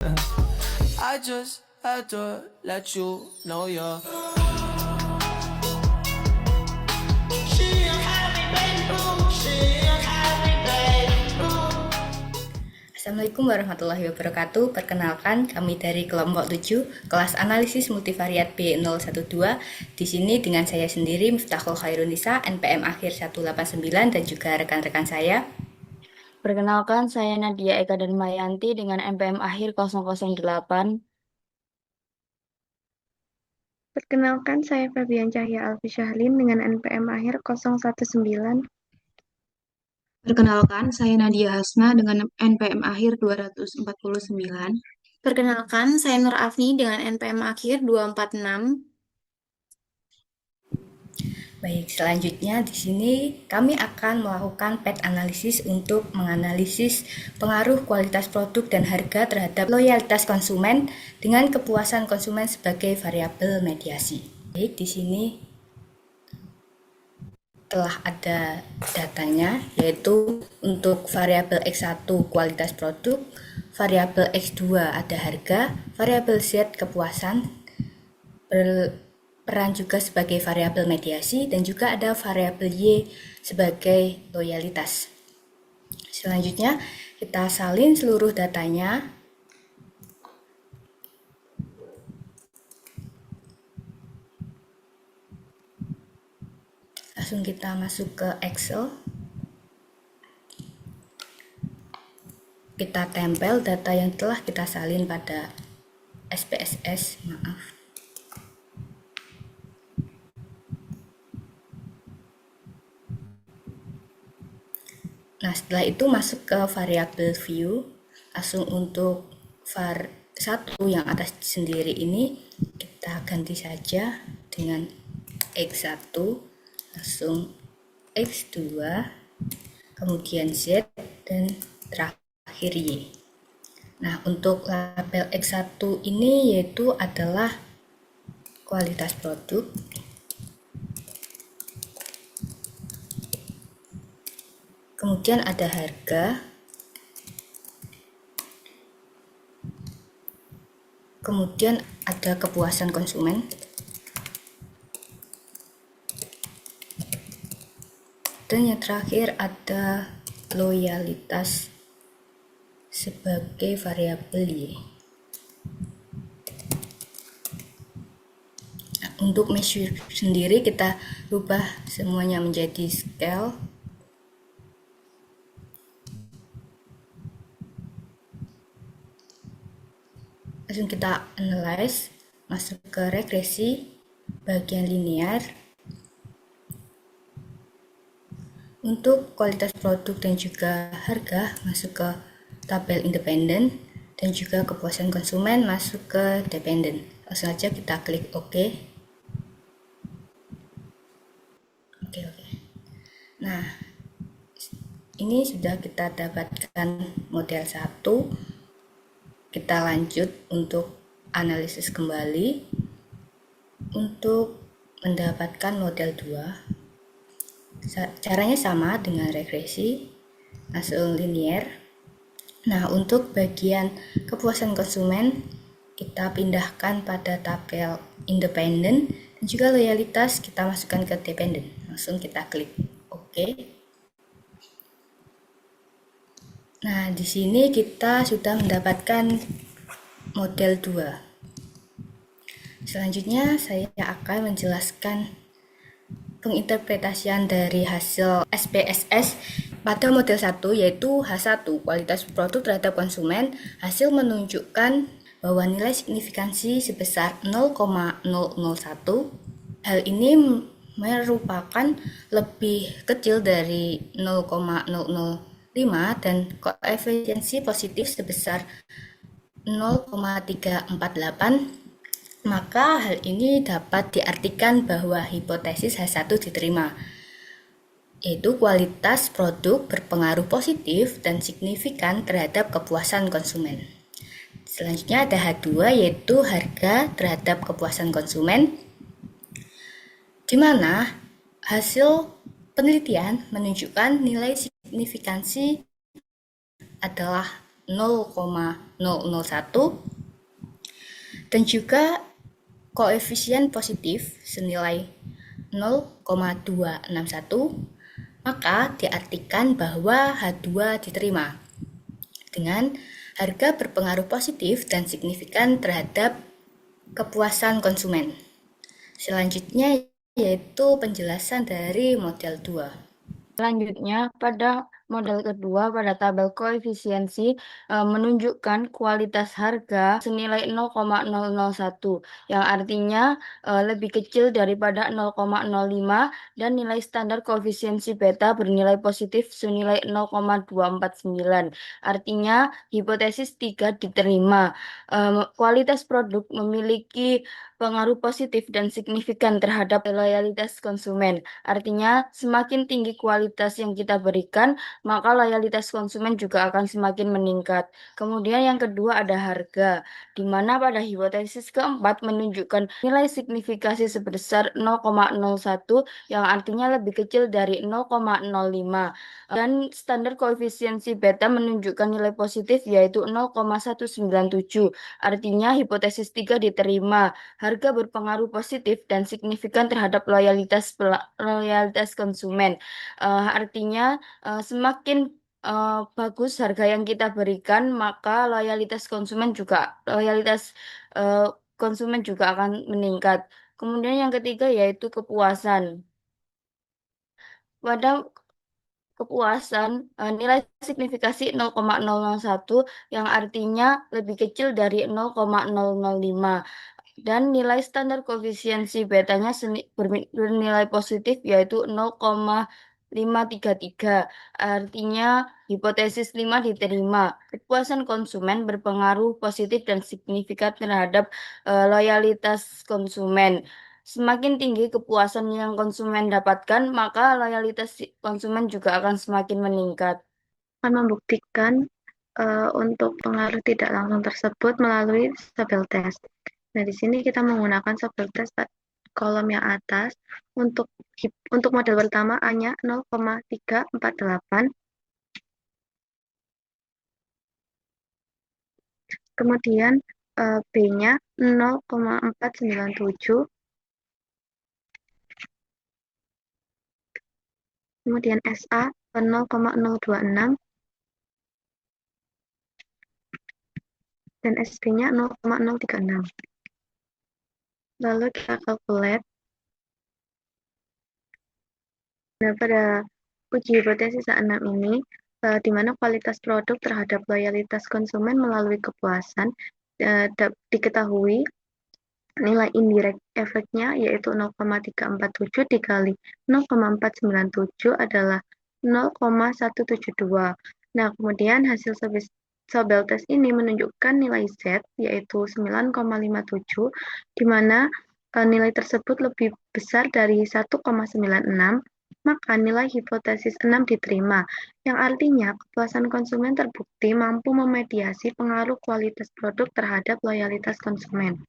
I just had to let you know you're. Assalamualaikum warahmatullahi wabarakatuh. Perkenalkan, kami dari kelompok 7, kelas analisis multivariat B012. Di sini dengan saya sendiri, Miftahul Khairunisa, NPM akhir 189, dan juga rekan-rekan saya. Perkenalkan, saya Nadia Eka Darmayanti dengan NPM akhir 008. Perkenalkan, saya Febian Cahya Alfi Syahlin dengan NPM akhir 019. Perkenalkan, saya Nadia Hasna dengan NPM akhir 249. Perkenalkan, saya Nur Afni dengan NPM akhir 246. Baik, selanjutnya di sini kami akan melakukan PET analisis untuk menganalisis pengaruh kualitas produk dan harga terhadap loyalitas konsumen dengan kepuasan konsumen sebagai variabel mediasi. Baik, di sini telah ada datanya, yaitu untuk variabel X1 kualitas produk, variabel X2 ada harga, variabel Z kepuasan, peran juga sebagai variabel mediasi, dan juga ada variabel Y sebagai loyalitas. Selanjutnya kita salin seluruh datanya. Langsung kita masuk ke Excel. Kita tempel data yang telah kita salin pada SPSS, Nah, setelah itu masuk ke variabel view. Langsung untuk var 1 yang atas sendiri ini kita ganti saja dengan X1, langsung X2, kemudian Z, dan terakhir Y. Nah, untuk label X1 ini yaitu adalah kualitas produk, kemudian ada harga, kemudian ada kepuasan konsumen, dan yang terakhir ada loyalitas sebagai variabel Y. Nah, untuk measure sendiri kita rubah semuanya menjadi scale. Langsung kita analyze, masuk ke regresi, bagian linear. Untuk kualitas produk dan juga harga masuk ke tabel independen, dan juga kepuasan konsumen masuk ke dependen. Langsung saja kita klik OK. Oke. Nah, ini sudah kita dapatkan model 1. Kita lanjut untuk analisis kembali. Untuk mendapatkan model 2, caranya sama dengan regresi, langsung linear. Nah, untuk bagian kepuasan konsumen kita pindahkan pada tabel independen, dan juga loyalitas kita masukkan ke dependen. Langsung kita klik OK. Nah, di sini kita sudah mendapatkan model 2. Selanjutnya saya akan menjelaskan penginterpretasian dari hasil SPSS pada model 1, yaitu H1 kualitas produk terhadap konsumen. Hasil menunjukkan bahwa nilai signifikansi sebesar 0,001. Hal ini merupakan lebih kecil dari 0,005 dan koefisiensi positif sebesar 0,348. Maka hal ini dapat diartikan bahwa hipotesis H1 diterima, yaitu kualitas produk berpengaruh positif dan signifikan terhadap kepuasan konsumen. Selanjutnya ada H2, yaitu harga terhadap kepuasan konsumen, di mana hasil penelitian menunjukkan nilai signifikansi adalah 0,001 dan juga koefisien positif senilai 0,261, maka diartikan bahwa H2 diterima dengan harga berpengaruh positif dan signifikan terhadap kepuasan konsumen. Selanjutnya yaitu penjelasan dari model 2. Selanjutnya, pada model kedua, pada tabel koefisiensi menunjukkan kualitas harga senilai 0,001, yang artinya lebih kecil daripada 0,05 dan nilai standar koefisiensi beta bernilai positif senilai 0,249. Artinya, hipotesis 3 diterima. Kualitas produk memiliki pengaruh positif dan signifikan terhadap loyalitas konsumen. Artinya, semakin tinggi kualitas yang kita berikan, maka loyalitas konsumen juga akan semakin meningkat. Kemudian yang kedua ada harga, di mana pada hipotesis keempat menunjukkan nilai signifikasi sebesar 0,01 yang artinya lebih kecil dari 0,05. Dan standar koefisiensi beta menunjukkan nilai positif yaitu 0,197. Artinya hipotesis 3 diterima. Harga berpengaruh positif dan signifikan terhadap loyalitas konsumen. Artinya semakin bagus harga yang kita berikan, maka loyalitas konsumen juga akan meningkat. Kemudian yang ketiga yaitu kepuasan. Pada kepuasan nilai signifikasi 0,001 yang artinya lebih kecil dari 0,005. Dan nilai standar koefisiensi betanya bernilai positif yaitu 0,533. Artinya hipotesis 5 diterima. Kepuasan konsumen berpengaruh positif dan signifikan terhadap loyalitas konsumen. Semakin tinggi kepuasan yang konsumen dapatkan, maka loyalitas konsumen juga akan semakin meningkat. Akan membuktikan untuk pengaruh tidak langsung tersebut melalui Sabel test. Nah, di sini kita menggunakan Sabel test kolom yang atas. Untuk model pertama A-nya 0,348. Kemudian B-nya 0,497. Kemudian SA 0,026. Dan SB-nya 0,036. Lalu kita calculate. Nah, pada uji hipotesis A6 ini, di mana kualitas produk terhadap loyalitas konsumen melalui kepuasan diketahui nilai indirect efeknya yaitu 0,347 dikali 0,497 adalah 0,172. Nah, kemudian hasil Sabel test ini menunjukkan nilai Z yaitu 9,57, di mana nilai tersebut lebih besar dari 1,96, maka nilai hipotesis 6 diterima, yang artinya kepuasan konsumen terbukti mampu memediasi pengaruh kualitas produk terhadap loyalitas konsumen.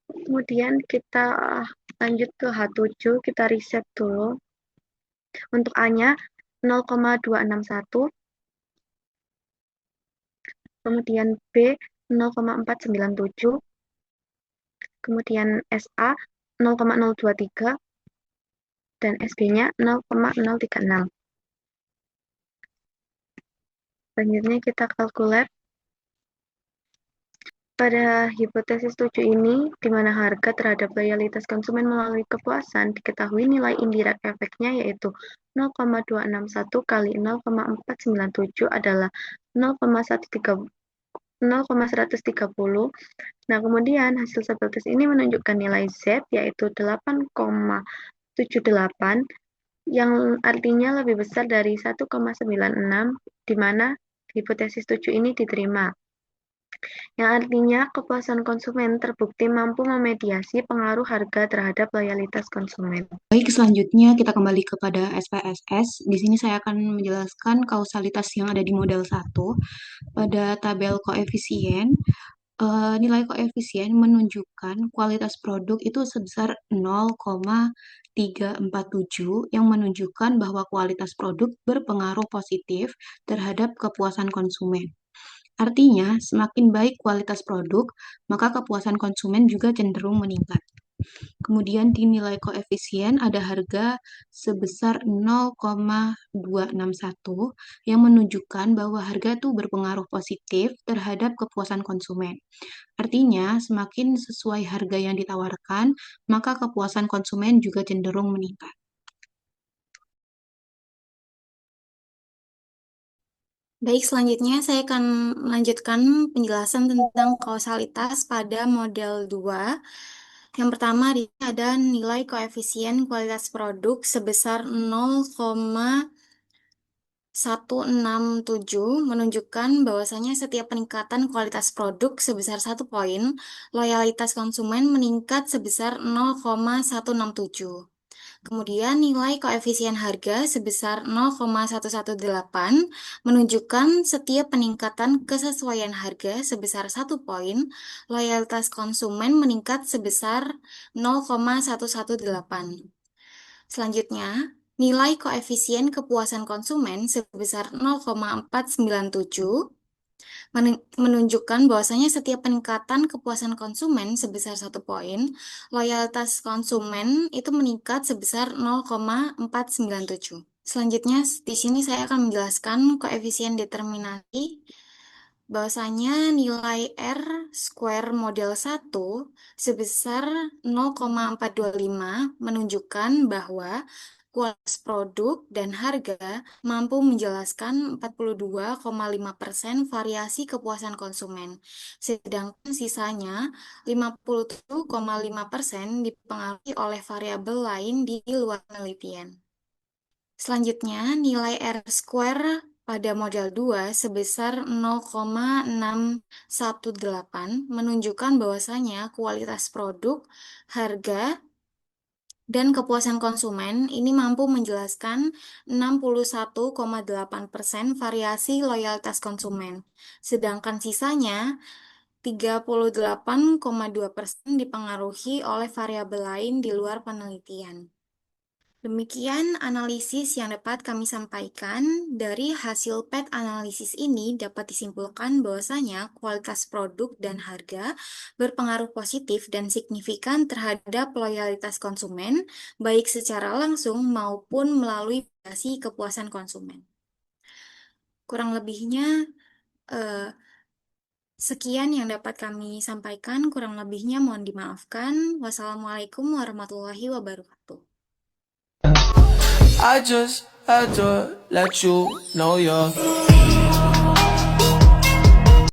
Kemudian kita lanjut ke H7, kita riset dulu. Untuk A-nya 0,261, kemudian B 0,497, kemudian SA 0,023, dan SB-nya 0,036. Selanjutnya kita kalkulate. Pada hipotesis 7 ini, di mana harga terhadap loyalitas konsumen melalui kepuasan diketahui nilai indirect efeknya yaitu 0,261 kali 0,497 adalah 0,130. Nah, kemudian hasil Sabel test ini menunjukkan nilai Z yaitu 8,78, yang artinya lebih besar dari 1,96, di mana hipotesis 7 ini diterima. Yang artinya kepuasan konsumen terbukti mampu memediasi pengaruh harga terhadap loyalitas konsumen. Baik, selanjutnya kita kembali kepada SPSS. Di sini saya akan menjelaskan kausalitas yang ada di model 1. Pada tabel koefisien, nilai koefisien menunjukkan kualitas produk itu sebesar 0,347 yang menunjukkan bahwa kualitas produk berpengaruh positif terhadap kepuasan konsumen. Artinya, semakin baik kualitas produk, maka kepuasan konsumen juga cenderung meningkat. Kemudian di nilai koefisien ada harga sebesar 0,261 yang menunjukkan bahwa harga itu berpengaruh positif terhadap kepuasan konsumen. Artinya, semakin sesuai harga yang ditawarkan, maka kepuasan konsumen juga cenderung meningkat. Baik, selanjutnya saya akan melanjutkan penjelasan tentang kausalitas pada model 2. Yang pertama ada nilai koefisien kualitas produk sebesar 0,167 menunjukkan bahwasanya setiap peningkatan kualitas produk sebesar 1 poin, loyalitas konsumen meningkat sebesar 0,167. Kemudian nilai koefisien harga sebesar 0,118 menunjukkan setiap peningkatan kesesuaian harga sebesar 1 poin, loyalitas konsumen meningkat sebesar 0,118. Selanjutnya, nilai koefisien kepuasan konsumen sebesar 0,497 menunjukkan bahwasanya setiap peningkatan kepuasan konsumen sebesar 1 poin, loyalitas konsumen itu meningkat sebesar 0,497. Selanjutnya, di sini saya akan menjelaskan koefisien determinasi bahwasanya nilai R square model 1 sebesar 0,425 menunjukkan bahwa kualitas produk dan harga mampu menjelaskan 42,5% variasi kepuasan konsumen, sedangkan sisanya 57,5% dipengaruhi oleh variabel lain di luar penelitian. Selanjutnya, nilai R square pada model 2 sebesar 0,618 menunjukkan bahwasanya kualitas produk, harga, dan kepuasan konsumen ini mampu menjelaskan 61,8% variasi loyalitas konsumen, sedangkan sisanya 38,2% dipengaruhi oleh variabel lain di luar penelitian. Demikian analisis yang dapat kami sampaikan. Dari hasil PET analisis ini dapat disimpulkan bahwasanya kualitas produk dan harga berpengaruh positif dan signifikan terhadap loyalitas konsumen, baik secara langsung maupun melalui variasi kepuasan konsumen. Kurang lebihnya, sekian yang dapat kami sampaikan. Kurang lebihnya mohon dimaafkan. Wassalamualaikum warahmatullahi wabarakatuh. I just had to let you know you're